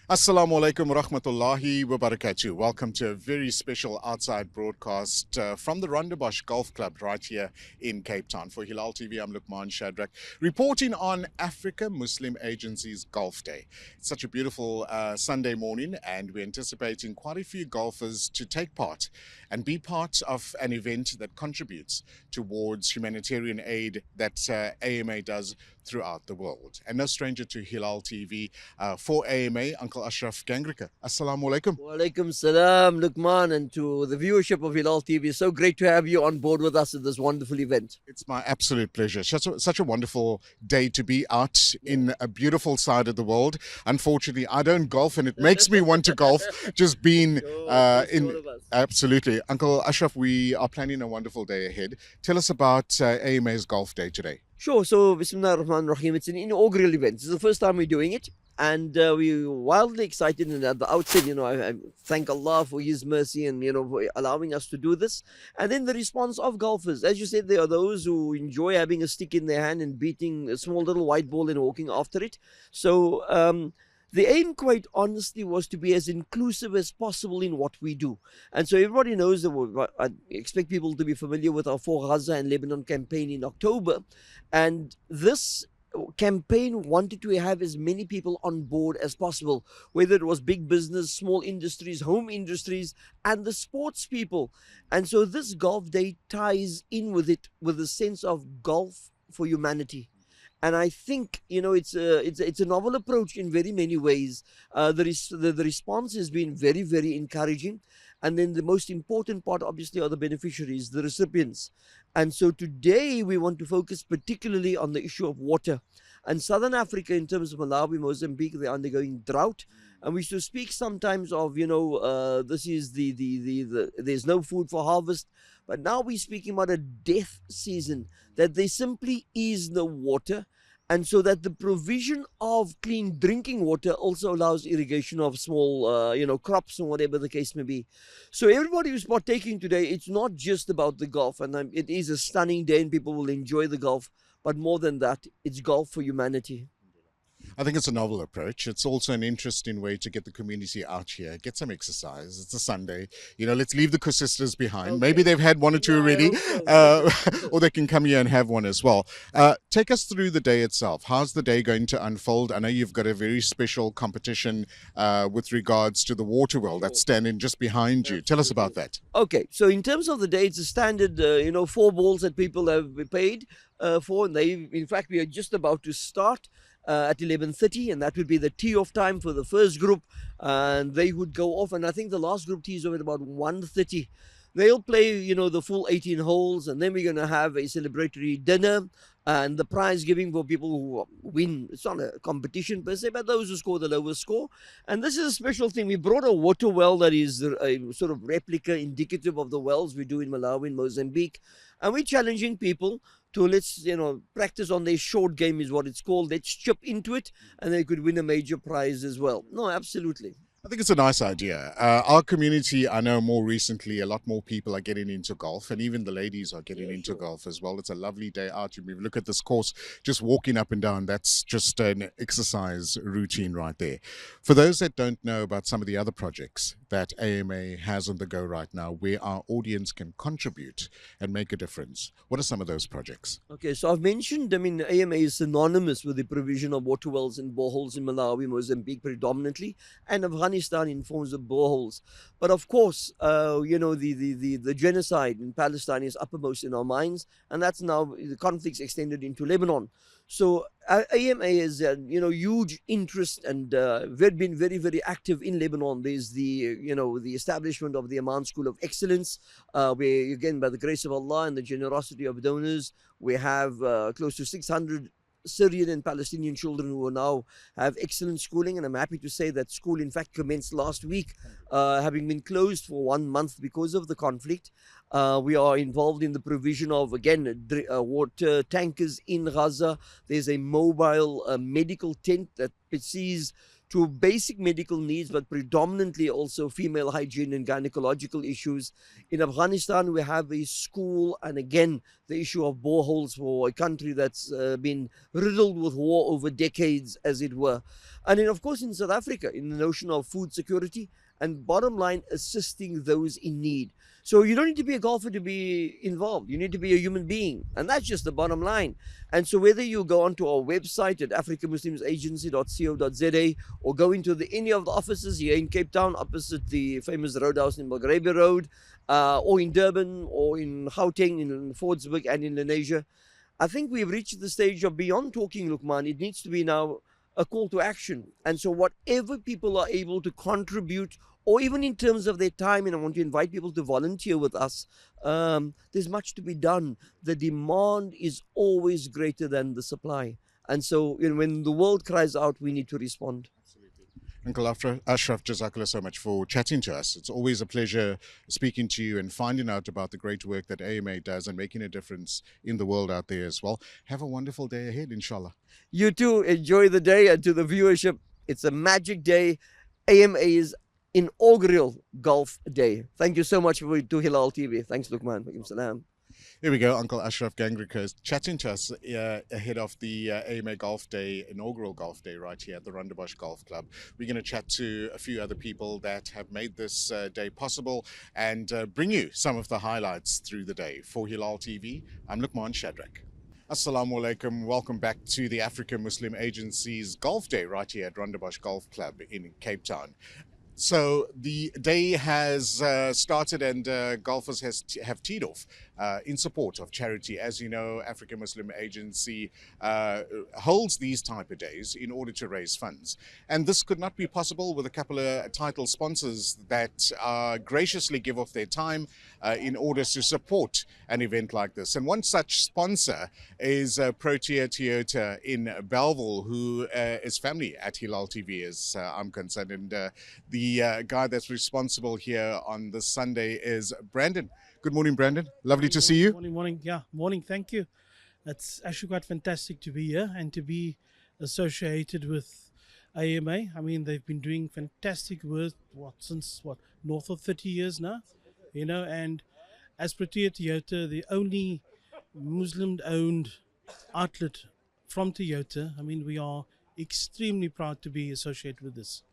Assalamu alaikum wa rahmatullahi wa barakatuh. Welcome to a very special outside broadcast from the Rondebosch Golf Club right here in Cape Town. For Hilaal TV, I'm Lukman Shadrach, reporting on Africa Muslim Agency's Golf Day. It's such a beautiful Sunday morning, and we're anticipating quite a few golfers to take part and be part of an event that contributes towards humanitarian aid that AMA does throughout the world. And no stranger to Hilaal TV, for AMA, Uncle Ashraf Gangrika. Assalamu alaikum. Walaikum salam, Lukman, and to the viewership of Hilaal TV. So great to have you on board with us at this wonderful event. It's my absolute pleasure. Such a wonderful day to be out in a beautiful side of the world. Unfortunately, I don't golf, and it makes me want to golf just being in. Absolutely. Uncle Ashraf, we are planning a wonderful day ahead. Tell us about AMA's Golf Day today. Sure. So, Bismillah ar-Rahman ar-Rahim. It's an inaugural event. This is the first time we're doing it. And we're wildly excited. And at the outset, I thank Allah for His mercy and, for allowing us to do this. And then the response of golfers. As you said, there are those who enjoy having a stick in their hand and beating a small little white ball and walking after it. So, the aim, quite honestly, was to be as inclusive as possible in what we do. And so everybody knows that I expect people to be familiar with our For Gaza and Lebanon campaign in October. And this campaign wanted to have as many people on board as possible, whether it was big business, small industries, home industries, and the sports people. And so this golf day ties in with it, with a sense of golf for humanity. And I think it's a novel approach in very many ways. The response has been very, very encouraging, and then the most important part, obviously, are the beneficiaries, the recipients. And so today we want to focus particularly on the issue of water. And Southern Africa, in terms of Malawi, Mozambique, they're undergoing drought. And we should speak sometimes of, this is there's no food for harvest. But now we're speaking about a death season, that there simply is no water. And so that the provision of clean drinking water also allows irrigation of small, crops and whatever the case may be. So everybody who's partaking today, it's not just about the golf. And it is a stunning day and people will enjoy the golf. But more than that, it's golf for humanity. I think it's a novel approach. It's also an interesting way to get the community out here, get some exercise. It's a Sunday. Let's leave the sisters behind. Okay. Maybe they've had one or two already, or they can come here and have one as well. Take us through the day itself. How's the day going to unfold? I know you've got a very special competition with regards to the water well that's standing just behind you. Tell us about that. Okay, so in terms of the day, it's a standard, 4 balls that people have paid for. And in fact, we are just about to start at 11:30, and that would be the tee-off time for the first group, and they would go off, and I think the last group tees off at about 1:30. They'll play, the full 18 holes, and then we're going to have a celebratory dinner and the prize giving for people who win. It's not a competition per se, but those who score the lowest score. And this is a special thing. We brought a water well that is a sort of replica indicative of the wells we do in Malawi and Mozambique. And we're challenging people to practice on their short game is what it's called. Let's chip into it and they could win a major prize as well. No, absolutely. I think it's a nice idea. Our community, I know more recently, a lot more people are getting into golf, and even the ladies are getting into golf as well. It's a lovely day out. You look at this course, just walking up and down, that's just an exercise routine right there. For those that don't know about some of the other projects that AMA has on the go right now, where our audience can contribute and make a difference, what are some of those projects? Okay, so I've mentioned, AMA is synonymous with the provision of water wells and boreholes in Malawi, Mozambique predominantly, and Afghanistan in forms of boreholes. But of course, the genocide in Palestine is uppermost in our minds, and that's now the conflicts extended into Lebanon. So AMA has huge interest and been very, very active in Lebanon. There's the establishment of the Amman School of Excellence, where again, by the grace of Allah and the generosity of donors, we have close to 600 Syrian and Palestinian children who now have excellent schooling, and I'm happy to say that school in fact commenced last week, having been closed for 1 month because of the conflict. We are involved in the provision of, again, water tankers in Gaza. There's a mobile medical tent that sees to basic medical needs, but predominantly also female hygiene and gynecological issues. In Afghanistan, we have a school, and again, the issue of boreholes for a country that's been riddled with war over decades, as it were. And then, of course, in South Africa, in the notion of food security, and bottom line, assisting those in need. So you don't need to be a golfer to be involved. You need to be a human being. And that's just the bottom line. And so whether you go onto our website at africamuslimsagency.co.za or go into any of the offices here in Cape Town, opposite the famous roadhouse in Belgravia Road, or in Durban, or in Gauteng, in Fordsburg, and in Lenasia, I think we've reached the stage of beyond talking, Lukman. It needs to be now a call to action. And so whatever people are able to contribute, or even in terms of their time, and I want to invite people to volunteer with us, there's much to be done. The demand is always greater than the supply. And so when the world cries out, we need to respond. Uncle Ashraf, Jazakallah so much for chatting to us. It's always a pleasure speaking to you and finding out about the great work that AMA does and making a difference in the world out there as well. Have a wonderful day ahead, inshallah. You too, enjoy the day, and to the viewership, it's a magic day. AMA's inaugural golf day. Thank you so much to Hilaal TV. Thanks, Lukman. Salam. Here we go, Uncle Ashraf Gangrika is chatting to us ahead of the AMA Golf Day, inaugural Golf Day right here at the Rondebosch Golf Club. We're going to chat to a few other people that have made this day possible and bring you some of the highlights through the day. For Hilaal TV, I'm Luqman Shadrack. Assalamu alaikum. Welcome back to the African Muslim Agency's Golf Day right here at Rondebosch Golf Club in Cape Town. So the day has started and golfers have teed off in support of charity. As you know, African Muslim Agency holds these type of days in order to raise funds. And this could not be possible with a couple of title sponsors that graciously give off their time in order to support an event like this. And one such sponsor is Protea Toyota in Bellville, who is family at Hilaal TV as I'm concerned. And the guy that's responsible here on this Sunday is Brandon. Good morning, Brandon. Lovely to see you. Morning. Yeah, morning. Thank you. It's actually quite fantastic to be here and to be associated with AMA. I mean, they've been doing fantastic work, since north of 30 years now, and as Protea Toyota, the only Muslim-owned outlet from Toyota, I mean, we are extremely proud to be associated with this.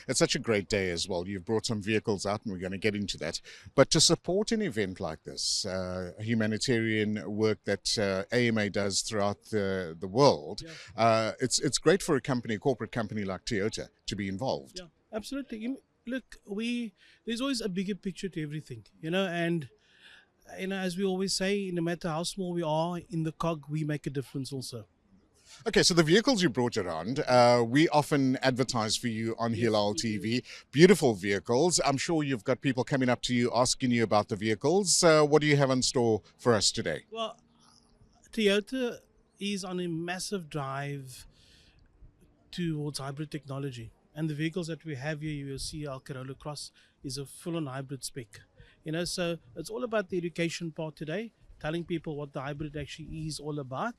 It's such a great day as well. You've brought some vehicles out and we're going to get into that. But to support an event like this, humanitarian work that AMA does throughout the world, it's great for a corporate company like Toyota to be involved. Yeah, absolutely. Look, there's always a bigger picture to everything, and as we always say, no matter how small we are in the cog, we make a difference also. Okay, so the vehicles you brought around, we often advertise for you on Hilaal TV. Beautiful vehicles. I'm sure you've got people coming up to you asking you about the vehicles. What do you have in store for us today? Well, Toyota is on a massive drive towards hybrid technology. And the vehicles that we have here, you will see our Corolla Cross is a full-on hybrid spec. So it's all about the education part today, telling people what the hybrid actually is all about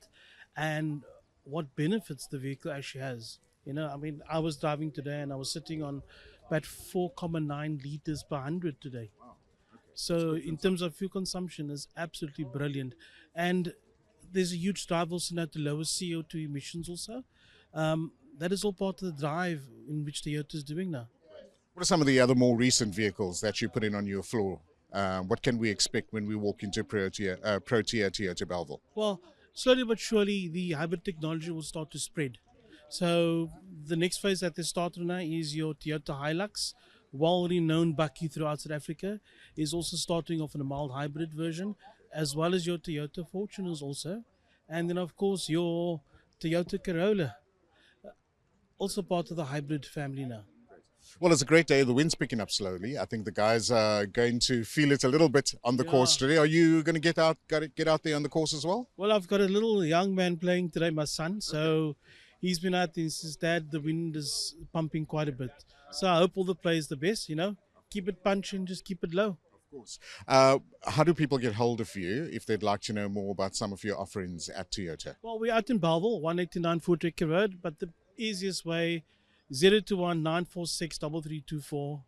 and what benefits the vehicle actually has. I mean, I was driving today and I was sitting on about 4.9 liters per 100 today. Wow. Okay. So in terms of fuel consumption, is absolutely brilliant. And there's a huge drive also now to lower CO2 emissions also. That is all part of the drive in which Toyota is doing now. What are some of the other more recent vehicles that you put in on your floor? What can we expect when we walk into Protea Toyota Bellville? Well, slowly but surely, the hybrid technology will start to spread. So the next phase that they started now is your Toyota Hilux, well-renowned bakkie throughout South Africa, is also starting off in a mild hybrid version, as well as your Toyota Fortuners also. And then, of course, your Toyota Corolla, also part of the hybrid family now. Well, it's a great day. The wind's picking up slowly. I think the guys are going to feel it a little bit on the course today. Are you going to get out there on the course as well? Well, I've got a little young man playing today, my son. So he's been out there since Dad. The wind is pumping quite a bit. So I hope all the players the best, Keep it punching, just keep it low. Of course. How do people get hold of you if they'd like to know more about some of your offerings at Toyota? Well, we're out in Bellville, 189 Voortrekker Road. But the easiest way 021 946 3324.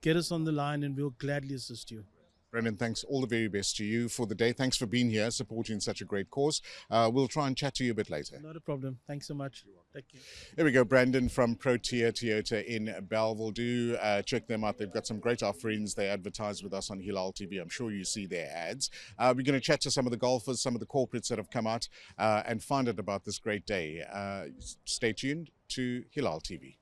Get us on the line and we'll gladly assist you. Brendan, thanks. All the very best to you for the day. Thanks for being here, supporting such a great cause. We'll try and chat to you a bit later. Not a problem. Thanks so much. Thank you. Here we go, Brandon from Protea Toyota in Belleville. Do check them out. They've got some great offerings. They advertise with us on Hilaal TV. I'm sure you see their ads. We're going to chat to some of the golfers, some of the corporates that have come out and find out about this great day. Stay tuned to Hilaal TV.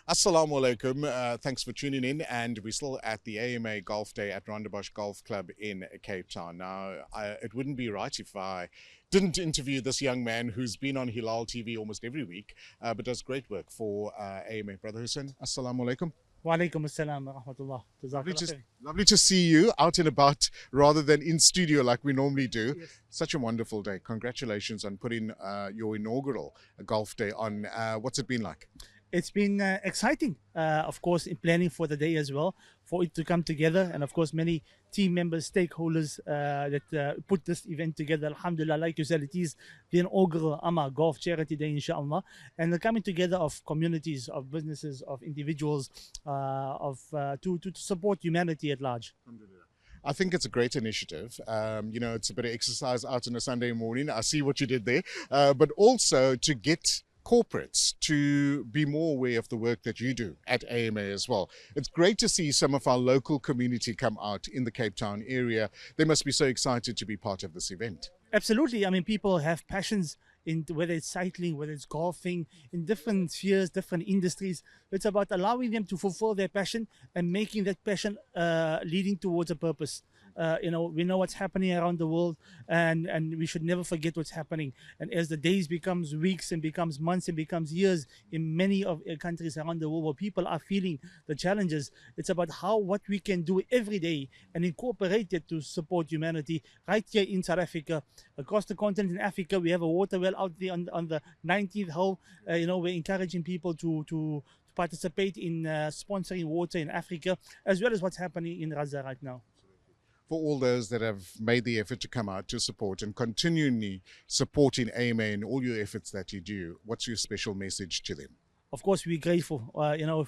Assalamu alaikum. Thanks for tuning in, and we're still at the AMA Golf Day at Rondebosch Golf Club in Cape Town. Now, it wouldn't be right if I didn't interview this young man who's been on Hilaal TV almost every week, but does great work for AMA. Brother Hussein, assalamu alaikum. Wa alaikum assalam wa rahmatullah. Lovely to see you out and about rather than in studio like we normally do. Yes. Such a wonderful day. Congratulations on putting your inaugural Golf Day on. What's it been like? It's been exciting, of course, in planning for the day as well, for it to come together. And of course, many team members, stakeholders that put this event together. Alhamdulillah, like you said, it is the inaugural AMA Golf Charity Day, inshallah. And the coming together of communities, of businesses, of individuals, to support humanity at large. I think it's a great initiative. It's a bit of exercise out on a Sunday morning. I see what you did there. But also to get corporates to be more aware of the work that you do at AMA as well. It's great to see some of our local community come out in the Cape Town area. They must be so excited to be part of this event. Absolutely. I mean, people have passions in whether it's cycling, whether it's golfing, in different spheres, different industries. It's about allowing them to fulfill their passion and making that passion leading towards a purpose. We know what's happening around the world, and we should never forget what's happening. And as the days becomes weeks and becomes months and becomes years in many of countries around the world where people are feeling the challenges, it's about what we can do every day and incorporate it to support humanity right here in South Africa. Across the continent in Africa, we have a water well out there on the 19th hole. We're encouraging people to participate in sponsoring water in Africa, as well as what's happening in Gaza right now. For all those that have made the effort to come out to support and continually supporting AMA in all your efforts that you do, what's your special message to them? Of course, we're grateful,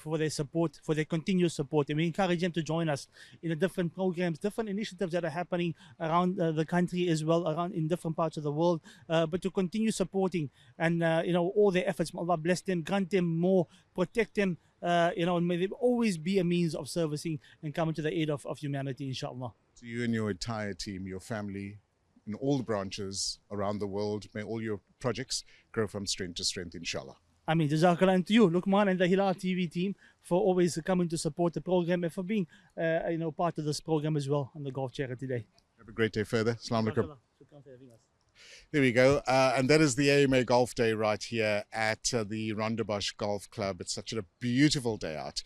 for their support, for their continuous support, and we encourage them to join us in the different programs, different initiatives that are happening around the country as well, around in different parts of the world. But to continue supporting and all their efforts. Allah bless them, grant them more, protect them. And may there always be a means of servicing and coming to the aid of humanity, inshallah. To you and your entire team, your family, in all the branches around the world, may all your projects grow from strength to strength, inshallah. I mean, Jazakallah, and to you, Luqman, and the Hilaal TV team for always coming to support the program and for being, part of this program as well on the Golf Charity Day. Have a great day further. Assalamu alaikum. Shukran for having us. There we go. And that is the AMA Golf Day right here at the Rondebosch Golf Club. It's such a beautiful day out.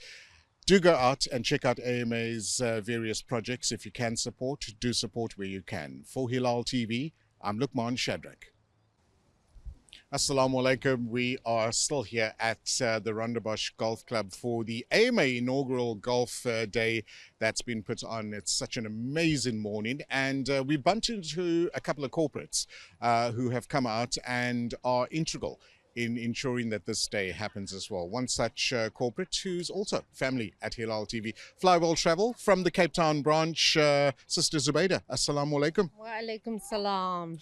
Do go out and check out AMA's various projects. If you can support, do support where you can. For Hilaal TV, I'm Luqman Shadrack. Assalamu alaikum. We are still here at the Rondebosch Golf Club for the AMA inaugural golf day that's been put on. It's such an amazing morning, and we bumped into a couple of corporates who have come out and are integral in ensuring that this day happens as well. One such corporate who's also family at Hilaal TV. Flywell Travel from the Cape Town branch, Sister Zubaida. Assalamu alaikum. Wa alaikum salam.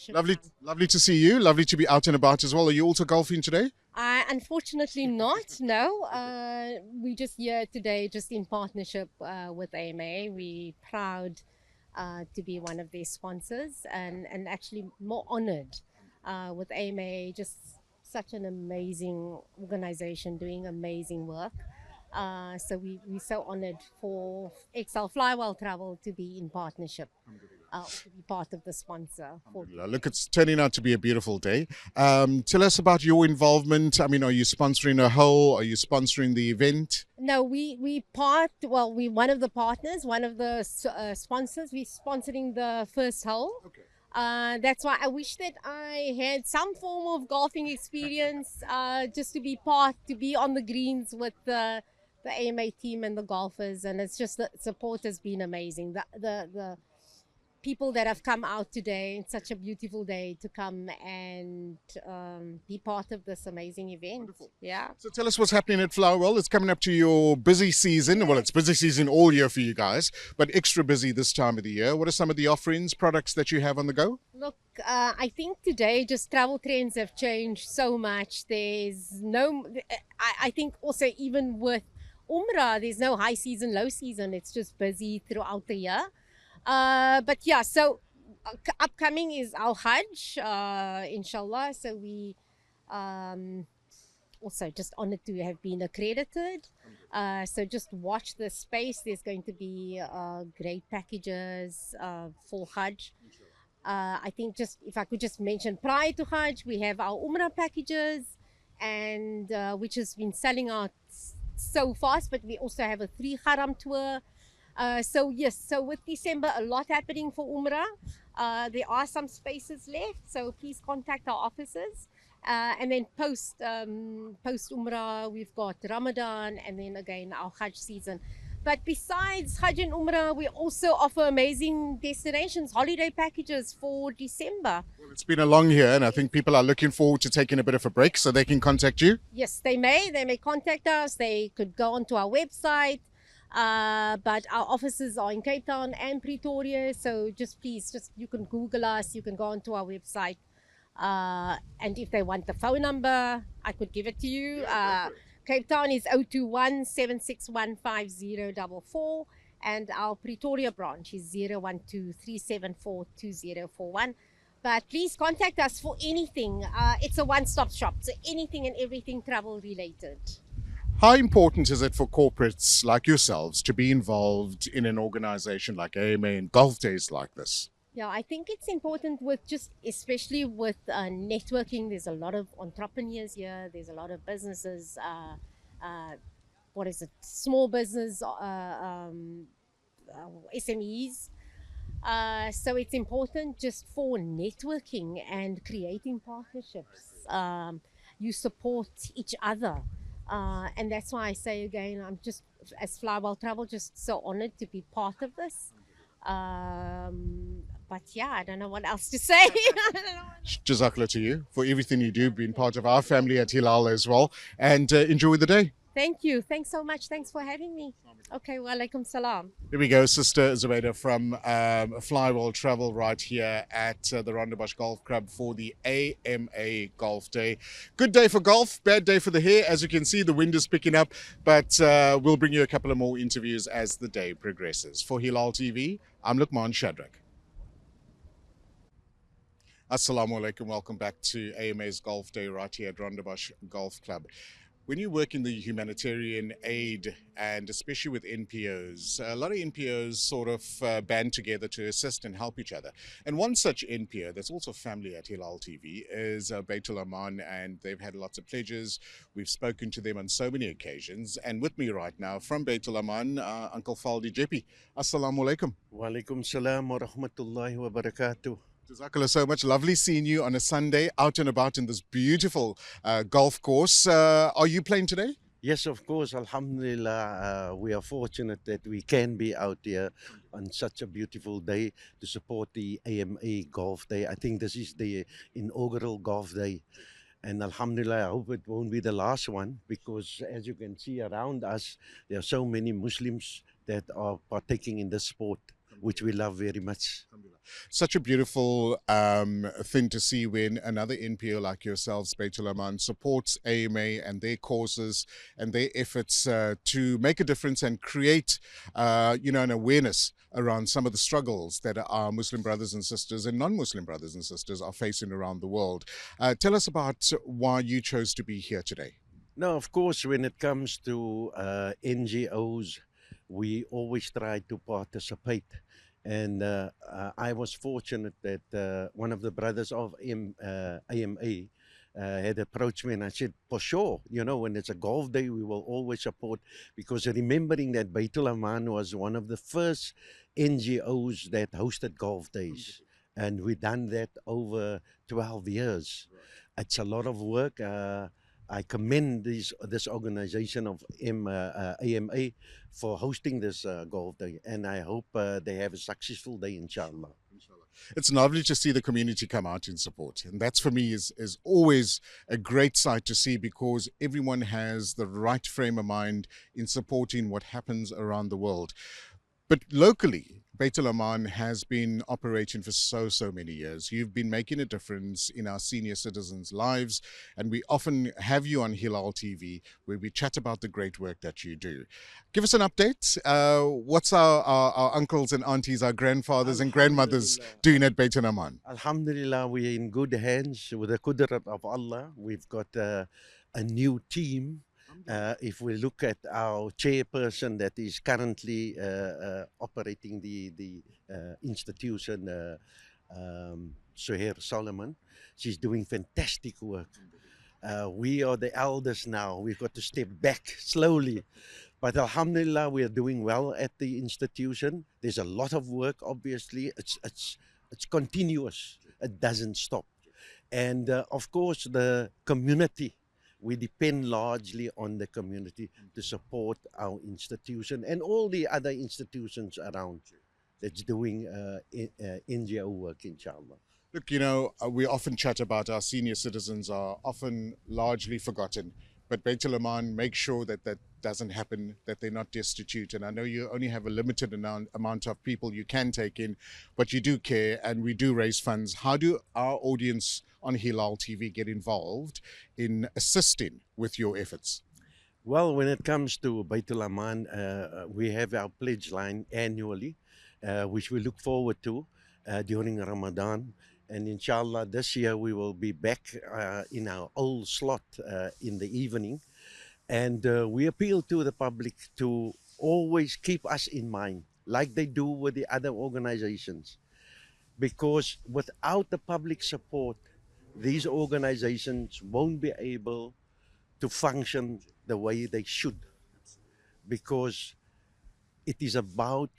Lovely to see you. Lovely to be out and about as well. Are you also golfing today? Unfortunately not, no. We just here today just in partnership with AMA. We proud to be one of their sponsors and actually more honored with AMA. Just such an amazing organization doing amazing work. So we're so honored for XL Flywell Travel to be in partnership, to be part of the sponsor. Look, it's turning out to be a beautiful day. Tell us about your involvement. I mean, are you sponsoring a hole? Are you sponsoring the event? No, we're one of the partners, one of the sponsors. We're sponsoring the first hole. Okay. That's why I wish that I had some form of golfing experience, just to be on the greens with the AMA team and the golfers. And it's just the support has been amazing. The people that have come out today. It's such a beautiful day to come and be part of this amazing event. Wonderful. Yeah. So tell us what's happening at Flowerwell. It's coming up to your busy season. Well, it's busy season all year for you guys, but extra busy this time of the year. What are some of the offerings, products that you have on the go? Look, I think today just travel trends have changed so much. There's no, I think also even with Umrah, there's no high season, low season. It's just busy throughout the year. But yeah, so upcoming is our Hajj, inshallah. So we also just honored to have been accredited. So just watch the space. There's going to be great packages for Hajj. I think just if I could just mention prior to Hajj, we have our Umrah packages, and which has been selling out so fast. But we also have a 3 Haram tour. So yes, so with December, a lot happening for Umrah. There are some spaces left, so please contact our offices. And then post Umrah, we've got Ramadan, and then again our Hajj season. But besides Hajj and Umrah, we also offer amazing destinations, holiday packages for December. Well, it's been a long year, and I think people are looking forward to taking a bit of a break, so they can contact you. Yes, they may. They may contact us. They could go onto our website. But our offices are in Cape Town and Pretoria. So just please, you can Google us. You can go onto our website. And if they want the phone number, I could give it to you. Cape Town is 021 761 5044, and our Pretoria branch is 012 374 2041. But please contact us for anything. It's a one-stop shop, so anything and everything travel related. How important is it for corporates like yourselves to be involved in an organization like AMA and golf days like this? Yeah, I think it's important with especially with networking. There's a lot of entrepreneurs here. There's a lot of businesses. Small business, SMEs. So it's important just for networking and creating partnerships. You support each other. And that's why I say again, I'm just, as Flywell Travel, just so honored to be part of this. But yeah, I don't know what else to say. Jazakallah to you for everything you do, being part of our family at Hilaal as well, and enjoy the day. Thank you. Thanks so much. Thanks for having me. Okay, wa alaikum salam. Here we go, Sister Zubaida from Flywell Travel right here at the Rondebosch Golf Club for the AMA Golf Day. Good day for golf, bad day for the hair. As you can see, the wind is picking up, but we'll bring you a couple of more interviews as the day progresses. For Hilaal TV, I'm Luqman Shadrack. Assalamu alaikum. Welcome back to AMA's Golf Day right here at Rondebosch Golf Club. When you work in the humanitarian aid, and especially with NPOs, a lot of NPOs sort of band together to assist and help each other. And one such NPO that's also family at Hilaal TV is Baitul Aman, and they've had lots of pledges. We've spoken to them on so many occasions. And with me right now from Baitul Aman, Uncle Faldi Jepi. Assalamu alaikum. Wa alaikum salam wa rahmatullahi wa barakatuh. Jazakallah so much. Lovely seeing you on a Sunday out and about in this beautiful golf course. Are you playing today? Yes, of course. Alhamdulillah, we are fortunate that we can be out here on such a beautiful day to support the AMA Golf Day. I think this is the inaugural golf day. And Alhamdulillah, I hope it won't be the last one, because as you can see around us, there are so many Muslims that are partaking in this sport, which we love very much. Such a beautiful thing to see when another NPO like yourselves, Baitul Aman, supports AMA and their causes and their efforts to make a difference and create, an awareness around some of the struggles that our Muslim brothers and sisters and non-Muslim brothers and sisters are facing around the world. Tell us about why you chose to be here today. Now, of course, when it comes to NGOs, we always try to participate. And I was fortunate that one of the brothers of AMA had approached me, and I said, for sure, when it's a golf day, we will always support, because remembering that Baitul Aman was one of the first NGOs that hosted golf days. And we've done that over 12 years. It's a lot of work. I commend this organization of AMA for hosting this golf day, and I hope they have a successful day, inshallah. It's lovely to see the community come out in support. And that's for me is always a great sight to see, because everyone has the right frame of mind in supporting what happens around the world. But locally, Beit El Aman has been operating for so many years. You've been making a difference in our senior citizens' lives, and we often have you on Hilaal TV where we chat about the great work that you do. Give us an update. What's our uncles and aunties, our grandfathers and grandmothers Alhamdulillah. doing at Beit El Aman? Alhamdulillah, we're in good hands with the qudrat of Allah. We've got a new team. If we look at our chairperson that is currently operating the institution, Suhair Solomon, she's doing fantastic work. We are the elders now. We've got to step back slowly. But Alhamdulillah, we are doing well at the institution. There's a lot of work, obviously. It's continuous. It doesn't stop. And of course, the community. We depend largely on the community to support our institution and all the other institutions around that's doing NGO work, inshallah. Look, we often chat about our senior citizens are often largely forgotten, but Beit El Aman makes sure that that doesn't happen, that they're not destitute. And I know you only have a limited amount of people you can take in, but you do care and we do raise funds. How do our audience on Hilaal TV get involved in assisting with your efforts? Well, when it comes to Beit El Aman, we have our pledge line annually, which we look forward to during Ramadan. And inshallah, this year we will be back in our old slot in the evening. And we appeal to the public to always keep us in mind, like they do with the other organizations. Because without the public support, these organizations won't be able to function the way they should. Because it is about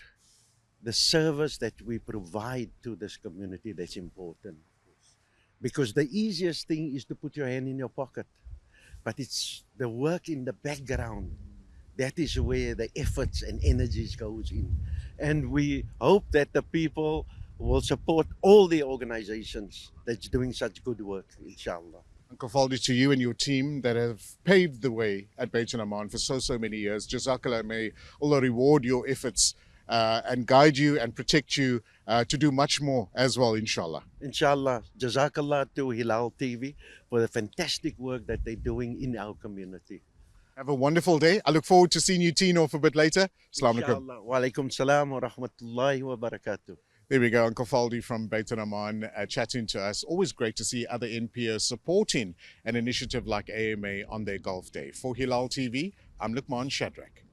the service that we provide to this community that's important. Because the easiest thing is to put your hand in your pocket. But it's the work in the background. That is where the efforts and energies goes in. And we hope that the people will support all the organizations that's doing such good work, inshallah. Uncle Faldi, to you and your team that have paved the way at Beit El Aman for so many years, Jazakallah, may Allah reward your efforts and guide you and protect you to do much more as well, inshallah. Inshallah, Jazakallah to Hilaal TV for the fantastic work that they're doing in our community. Have a wonderful day. I look forward to seeing you teen off a bit later. Assalamu alaikum. Inshallah. Wa alaikum salam wa rahmatullahi wa barakatuh. There we go, Uncle Faldi from Beit El Aman chatting to us. Always great to see other NPOs supporting an initiative like AMA on their Golf Day. For Hilaal TV, I'm Luqman Shadrack.